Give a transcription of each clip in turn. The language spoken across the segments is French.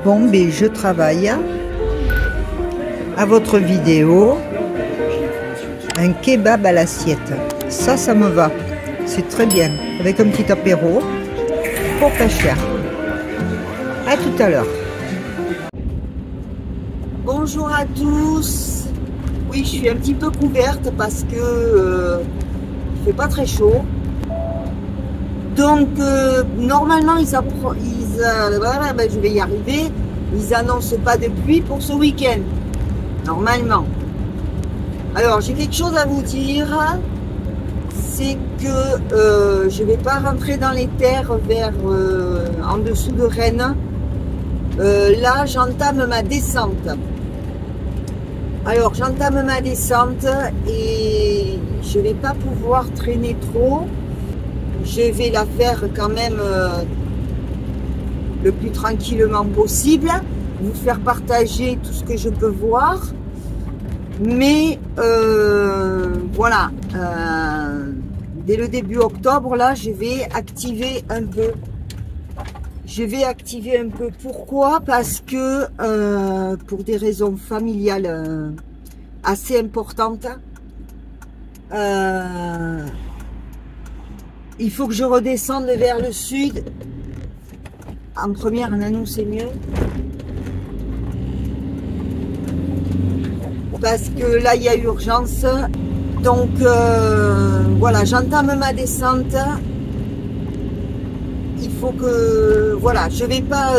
Bon, ben je travaille à votre vidéo. Un kebab à l'assiette. Ça me va. C'est très bien. Avec un petit apéro. Pour pas cher. À tout à l'heure. Bonjour à tous. Oui, je suis un petit peu couverte parce que il fait pas très chaud. Donc, normalement, je vais y arriver. Ils annoncent pas de pluie pour ce week-end. Normalement. Alors, j'ai quelque chose à vous dire. C'est que je vais pas rentrer dans les terres vers en dessous de Rennes. Là, j'entame ma descente. Alors, j'entame ma descente et je vais pas pouvoir traîner trop. Je vais la faire quand même le plus tranquillement possible, vous faire partager tout ce que je peux voir. Mais voilà, dès le début octobre, là, je vais activer un peu. Pourquoi? Parce que pour des raisons familiales assez importantes, il faut que je redescende vers le sud. En première, Nanou, c'est mieux. Parce que là, il y a urgence. Donc, voilà, j'entame ma descente. Il faut que... Voilà, je ne vais pas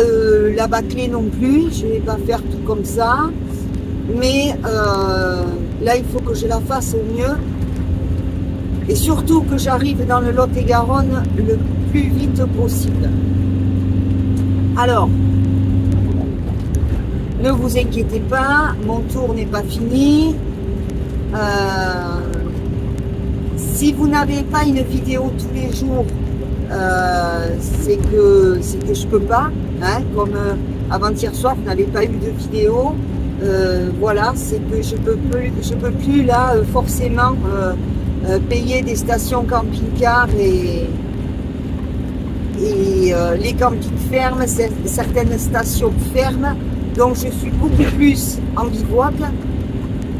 la bâcler non plus. Je ne vais pas faire tout comme ça. Mais là, il faut que je la fasse au mieux. Et surtout que j'arrive dans le Lot-et-Garonne le plus vite possible. Alors, ne vous inquiétez pas, mon tour n'est pas fini. Si vous n'avez pas une vidéo tous les jours, c'est que je peux pas. Hein, comme avant-hier soir, vous n'avez pas eu de vidéo. Voilà, c'est que je peux plus là forcément payer des stations camping-car et les campings ferment, certaines stations ferment, donc je suis beaucoup plus en bivouac.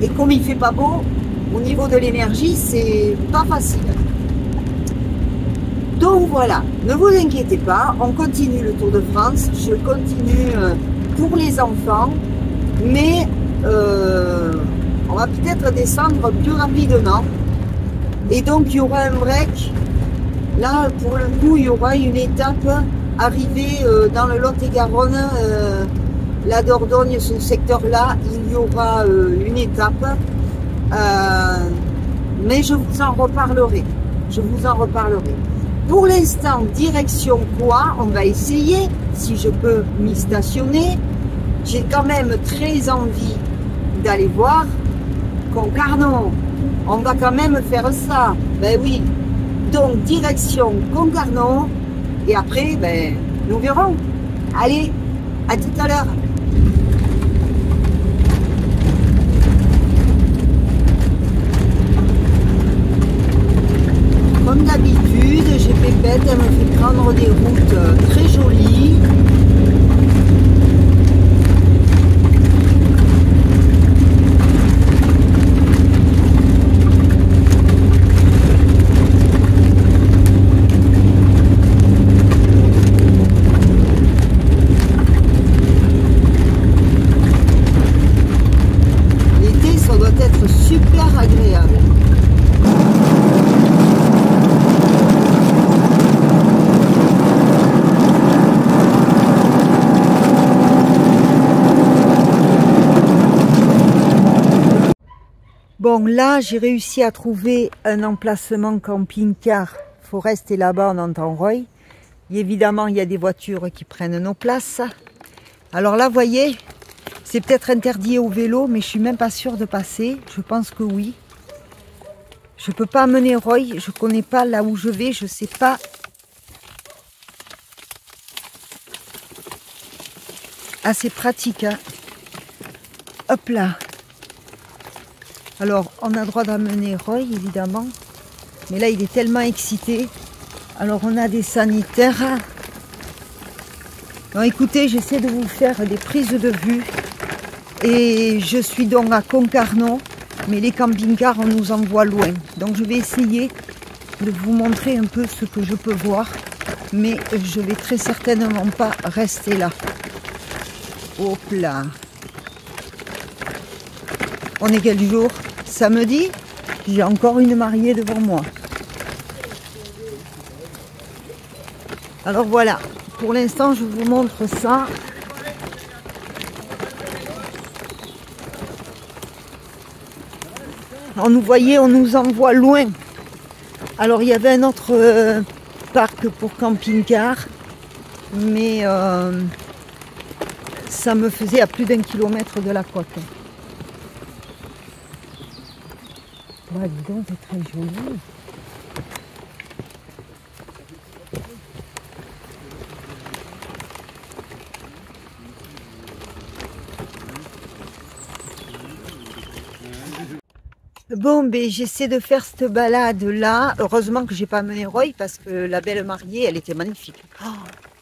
Et comme il fait pas beau, au niveau de l'énergie, c'est pas facile. Donc voilà, ne vous inquiétez pas, on continue le Tour de France, je continue pour les enfants, mais on va peut-être descendre plus rapidement. Et donc il y aura un break. Là, pour le coup, il y aura une étape arrivée dans le Lot-et-Garonne, la Dordogne, ce secteur-là, il y aura une étape. Mais je vous en reparlerai. Pour l'instant, direction quoi? On va essayer, si je peux m'y stationner. J'ai quand même très envie d'aller voir Concarneau. On va quand même faire ça. Ben oui. Donc, direction Concarneau. Et après, ben, nous verrons. Allez, à tout à l'heure. Comme d'habitude, j'ai Pépette, elle me fait prendre des routes très jolies. Bon, là, j'ai réussi à trouver un emplacement camping-car. Il faut rester là-bas, on entend Roy. Et évidemment, il y a des voitures qui prennent nos places. Alors là, vous voyez, c'est peut-être interdit au vélo, mais je suis même pas sûre de passer. Je pense que oui. Je peux pas amener Roy, je connais pas là où je vais, je sais pas. Assez pratique, hein. Hop là. Alors, on a le droit d'amener Roy, évidemment. Mais là, il est tellement excité. Alors, on a des sanitaires. Non, écoutez, j'essaie de vous faire des prises de vue. Et je suis donc à Concarneau, mais les camping-cars, on nous envoie loin. Donc je vais essayer de vous montrer un peu ce que je peux voir. Mais je vais très certainement pas rester là. Hop là. On est quel jour? Samedi? J'ai encore une mariée devant moi. Alors voilà, pour l'instant je vous montre ça. Alors nous voyez, on nous envoie loin. Alors il y avait un autre parc pour camping-car, mais ça me faisait à plus d'1 kilomètre de la côte. Ouais, dis donc, c'est très joli. Bon, ben j'essaie de faire cette balade là. Heureusement que j'ai pas amené Roy parce que la belle mariée, elle était magnifique. Oh,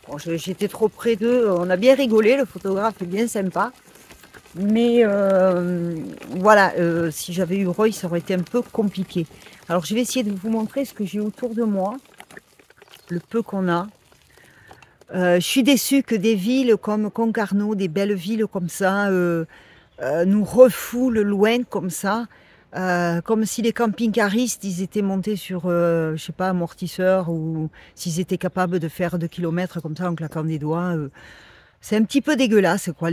bon, j'étais trop près d'eux. On a bien rigolé. Le photographe est bien sympa. Mais voilà, si j'avais eu Roy, ça aurait été un peu compliqué. Alors je vais essayer de vous montrer ce que j'ai autour de moi, le peu qu'on a. Je suis déçue que des villes comme Concarneau, des belles villes comme ça, nous refoulent loin comme ça. Comme si les camping-caristes, ils étaient montés sur, je sais pas, amortisseur, ou s'ils étaient capables de faire 2 kilomètres comme ça en claquant des doigts. C'est un petit peu dégueulasse, quoi.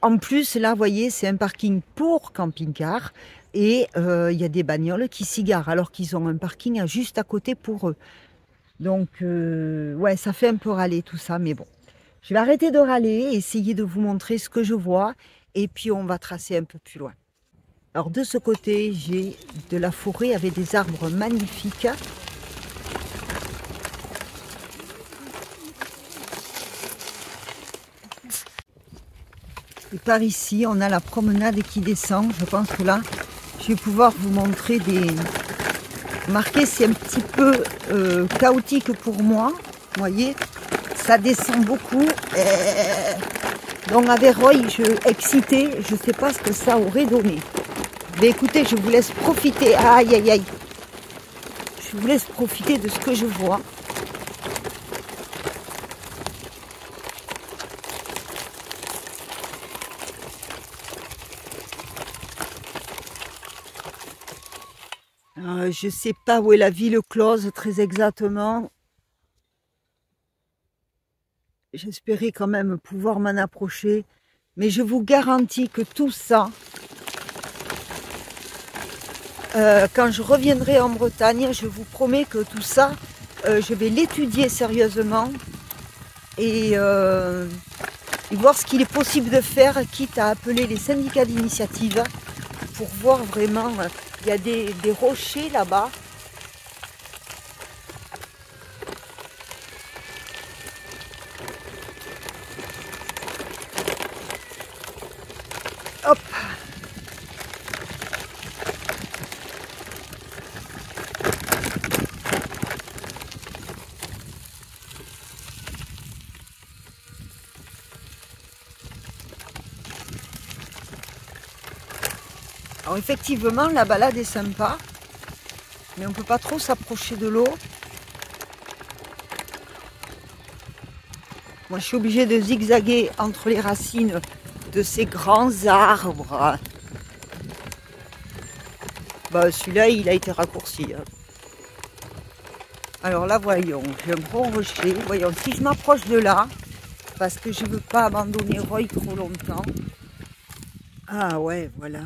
En plus, là, vous voyez, c'est un parking pour camping-car et il y a des bagnoles qui s'y garent alors qu'ils ont un parking juste à côté pour eux. Donc, ouais, ça fait un peu râler tout ça, mais bon. Je vais arrêter de râler, essayer de vous montrer ce que je vois et puis on va tracer un peu plus loin. Alors, de ce côté, j'ai de la forêt avec des arbres magnifiques. Et par ici, on a la promenade qui descend. Je pense que là, je vais pouvoir vous montrer des... Marquez, c'est un petit peu chaotique pour moi. Vous voyez, ça descend beaucoup. Donc avec Roy, excité, je ne sais pas ce que ça aurait donné. Mais écoutez, je vous laisse profiter. Aïe, aïe, aïe. Je vous laisse profiter de ce que je vois. Je ne sais pas où est la ville close très exactement. J'espérais quand même pouvoir m'en approcher. Mais je vous garantis que tout ça, quand je reviendrai en Bretagne, je vous promets que tout ça, je vais l'étudier sérieusement et voir ce qu'il est possible de faire, quitte à appeler les syndicats d'initiative pour voir vraiment... Il y a des rochers là-bas. Hop. Alors effectivement, la balade est sympa, mais on ne peut pas trop s'approcher de l'eau. Moi, je suis obligée de zigzaguer entre les racines de ces grands arbres. Bah, celui-là, il a été raccourci. Alors là, voyons, j'ai un gros rocher. Voyons, si je m'approche de là, parce que je ne veux pas abandonner Roy trop longtemps. Ah ouais, voilà.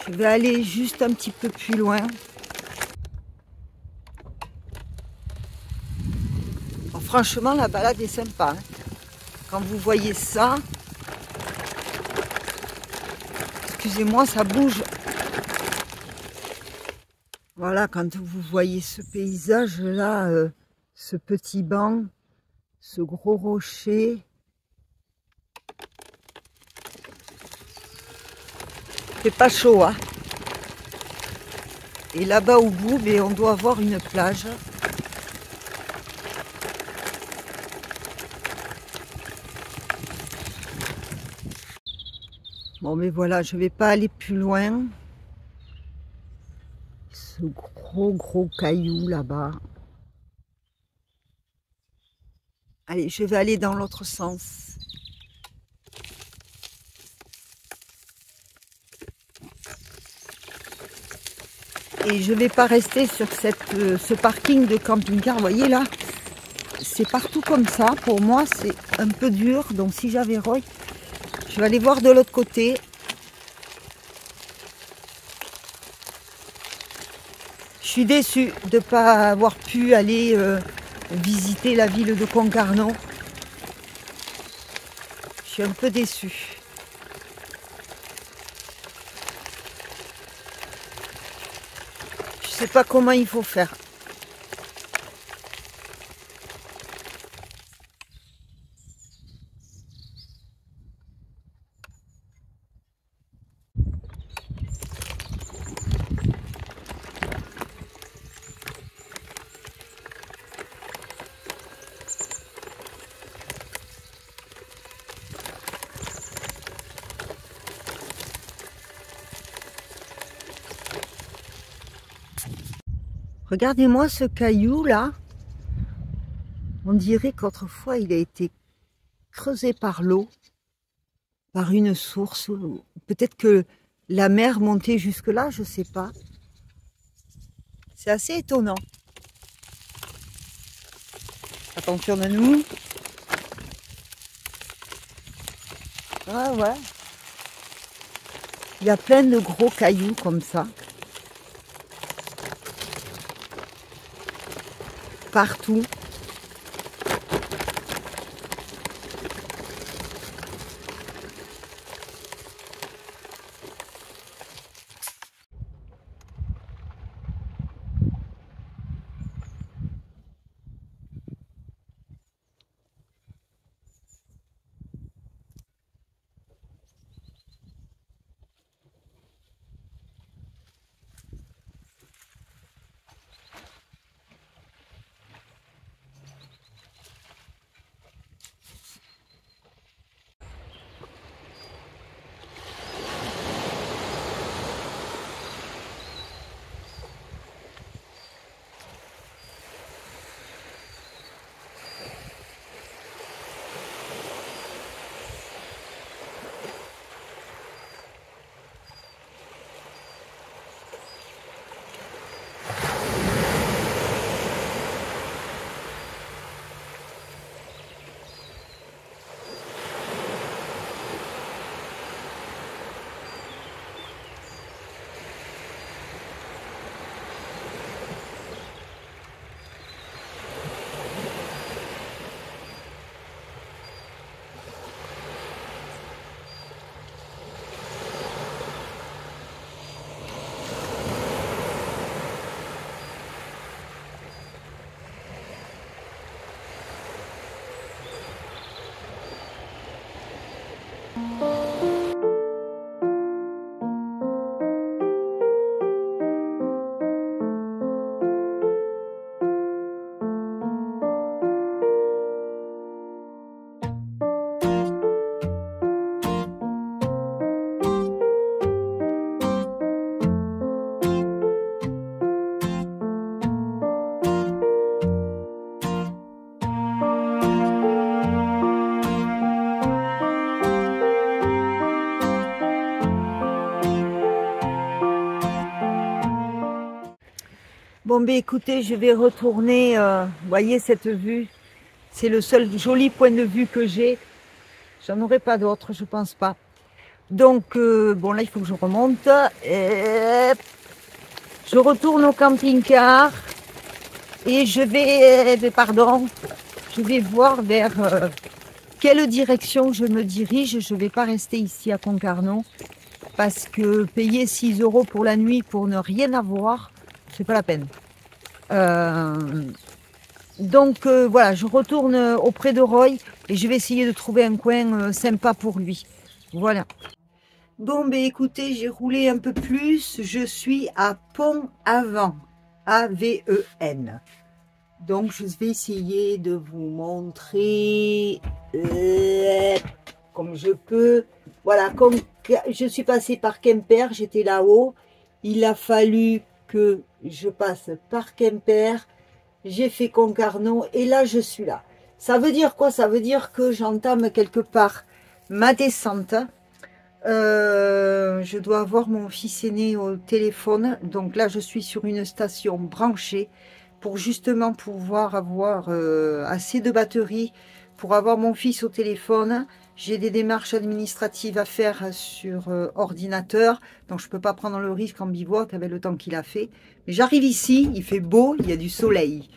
Je vais aller juste un petit peu plus loin. Bon, franchement, la balade est sympa. Hein. Quand vous voyez ça, excusez-moi, ça bouge. Voilà, quand vous voyez ce paysage-là, ce petit banc, ce gros rocher. C'est pas chaud, hein. Et là-bas au bout, mais on doit avoir une plage. Bon, mais voilà, je vais pas aller plus loin. Ce gros caillou là-bas. Allez, je vais aller dans l'autre sens. Et je vais pas rester sur ce parking de camping-car, vous voyez là, c'est partout comme ça. Pour moi, c'est un peu dur. Donc si j'avais Roy, je vais aller voir de l'autre côté. Je suis déçue de ne pas avoir pu aller visiter la ville de Concarneau. Je suis un peu déçue. Je sais pas comment il faut faire. Regardez-moi ce caillou là. On dirait qu'autrefois il a été creusé par l'eau, par une source. Peut-être que la mer montait jusque là, je sais pas. C'est assez étonnant. Attention à nous. Ah ouais. Il y a plein de gros cailloux comme ça. Partout. Bon, ben écoutez, je vais retourner. Vous voyez cette vue, c'est le seul joli point de vue que j'ai. J'en aurai pas d'autre, je pense pas. Donc, bon, là, il faut que je remonte. Et je retourne au camping-car et je vais voir vers quelle direction je me dirige. Je vais pas rester ici à Concarneau parce que payer 6 € pour la nuit pour ne rien avoir, c'est pas la peine. Donc voilà, je retourne auprès de Roy et je vais essayer de trouver un coin sympa pour lui. Voilà. Bon, ben écoutez, j'ai roulé un peu plus. Je suis à Pont-Aven, A-V-E-N. Donc, je vais essayer de vous montrer comme je peux. Voilà, comme je suis passée par Quimper, j'étais là-haut. Il a fallu que je passe par Quimper. J'ai fait Concarneau et là, je suis là. Ça veut dire quoi? Ça veut dire que j'entame quelque part ma descente. Je dois avoir mon fils aîné au téléphone. Donc là, je suis sur une station branchée pour justement pouvoir avoir assez de batterie pour avoir mon fils au téléphone. J'ai des démarches administratives à faire sur ordinateur. Donc, je ne peux pas prendre le risque en bivouac avec le temps qu'il a fait. Mais j'arrive ici, il fait beau, il y a du soleil.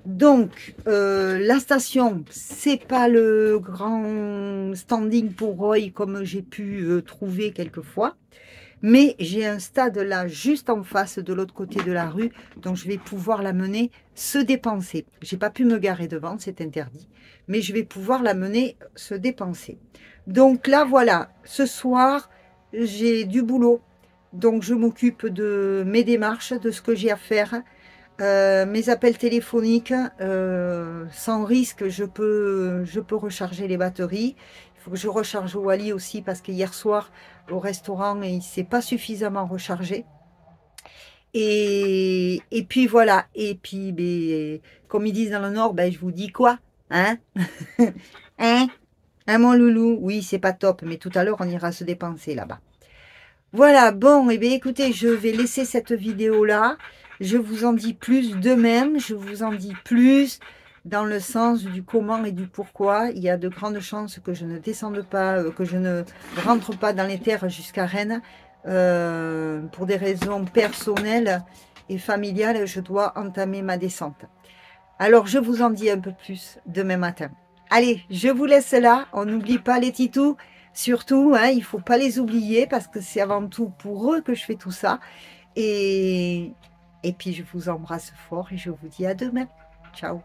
Donc, la station, c'est pas le grand standing pour Roy comme j'ai pu trouver quelquefois. Mais j'ai un stade là, juste en face, de l'autre côté de la rue, donc je vais pouvoir l'amener se dépenser. J'ai pas pu me garer devant, c'est interdit. Mais je vais pouvoir l'amener se dépenser. Donc là, voilà, ce soir, j'ai du boulot. Donc je m'occupe de mes démarches, de ce que j'ai à faire. Mes appels téléphoniques, sans risque, je peux recharger les batteries. Il faut que je recharge Wally aussi parce que hier soir au restaurant, il ne s'est pas suffisamment rechargé. Et puis voilà, et puis ben, comme ils disent dans le Nord, ben, je vous dis quoi, hein? Hein? Hein, mon loulou? Oui, c'est pas top, mais tout à l'heure on ira se dépenser là-bas. Voilà, bon, et bien écoutez, je vais laisser cette vidéo-là. Je vous en dis plus demain, je vous en dis plus dans le sens du comment et du pourquoi. Il y a de grandes chances que je ne descende pas, que je ne rentre pas dans les terres jusqu'à Rennes. Pour des raisons personnelles et familiales, je dois entamer ma descente. Alors, je vous en dis un peu plus demain matin. Allez, je vous laisse là. On n'oublie pas les titous. Surtout, hein, il ne faut pas les oublier parce que c'est avant tout pour eux que je fais tout ça. Et puis, je vous embrasse fort et je vous dis à demain. Ciao.